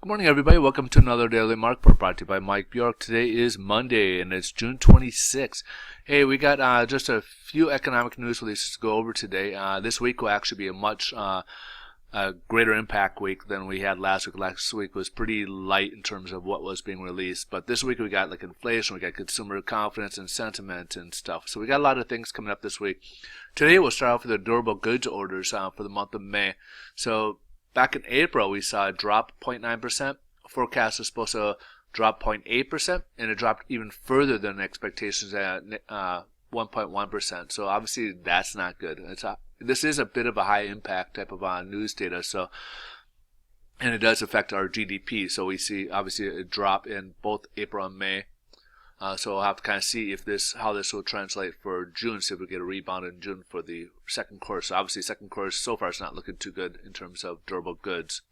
Good morning, everybody. Welcome to another Daily Market brought to you by Mike Bjork. Today is Monday, and it's June 26th. Hey, we got just a few economic news releases to go over today. This week will actually be a much greater impact week than we had last week. Last week was pretty light in terms of what was being released, but this week we got like inflation, we got consumer confidence and sentiment and stuff. So we got a lot of things coming up this week. Today we'll start off with the durable goods orders for the month of May. So back in April, we saw a drop 0.9%. Forecast was supposed to drop 0.8%, and it dropped even further than expectations at 1.1%. So obviously, that's not good. This is a bit of a high impact type of news data. So, and it does affect our GDP. So we see obviously a drop in both April and May. So we'll have to kind of see if how this will translate for June, see if we get a rebound in June for the second quarter. So obviously second quarter so far is not looking too good in terms of durable goods.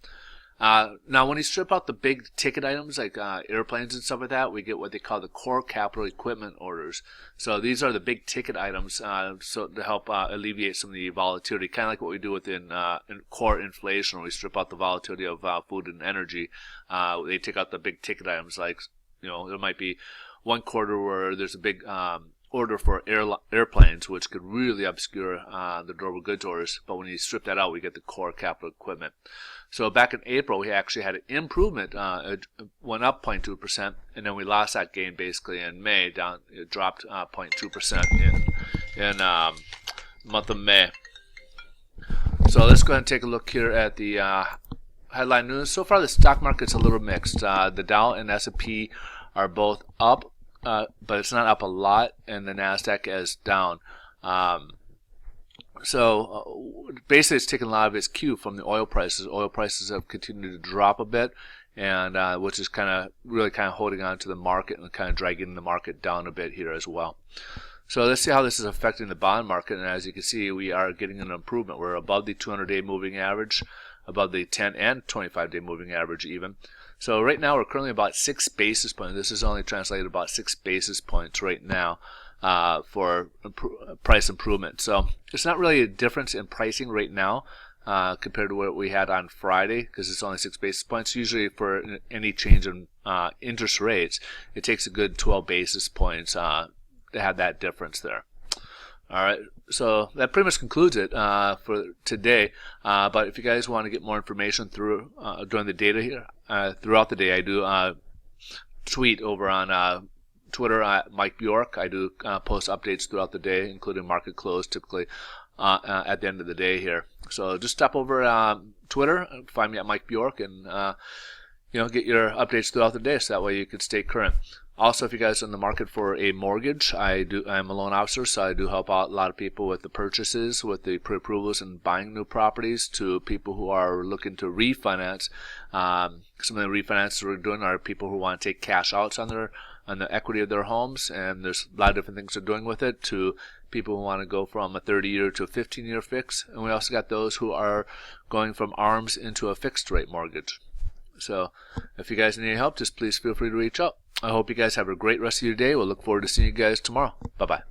Now when you strip out the big ticket items like airplanes and stuff like that, we get what they call the core capital equipment orders. So these are the big ticket items so to help alleviate some of the volatility, kind of like what we do within in core inflation, where we strip out the volatility of food and energy. They take out the big ticket items, like, you know, there might be one quarter where there's a big order for airplanes, which could really obscure the durable goods orders. But when you strip that out, we get the core capital equipment. So back in April, we actually had an improvement. It went up 0.2%, and then we lost that gain basically in May. It dropped 0.2% in month of May. So let's go ahead and take a look here at the headline news. So far, the stock market's a little mixed. The Dow and S&P are both up, but it's not up a lot, and the NASDAQ is down. So basically it's taken a lot of its cue from the oil prices. Oil prices have continued to drop a bit, and which is really holding on to the market and kind of dragging the market down a bit here as well. So let's see how this is affecting the bond market, and as you can see, we are getting an improvement. We're above the 200-day moving average, above the 10 and 25-day moving average even. So right now we're currently about 6 basis points. This is only translated about 6 basis points right now for price improvement. So it's not really a difference in pricing right now compared to what we had on Friday, because it's only 6 basis points. Usually for any change in interest rates, it takes a good 12 basis points to have that difference there. All right, so that pretty much concludes it for today. But if you guys want to get more information during the data here, throughout the day, I do tweet over on Twitter at Mike Bjork. I do post updates throughout the day, including market close, typically at the end of the day here. So just stop over Twitter, find me at Mike Bjork, and get your updates throughout the day, so that way you can stay current. Also, if you guys are in the market for a mortgage, I'm a loan officer, so I do help out a lot of people with the purchases, with the pre-approvals and buying new properties, to people who are looking to refinance. Some of the refinances we're doing are people who want to take cash outs on the equity of their homes, and there's a lot of different things they're doing with it, to people who want to go from a 30-year to a 15-year fix. And we also got those who are going from ARMs into a fixed rate mortgage. So if you guys need any help, just please feel free to reach out. I hope you guys have a great rest of your day. We'll look forward to seeing you guys tomorrow. Bye-bye.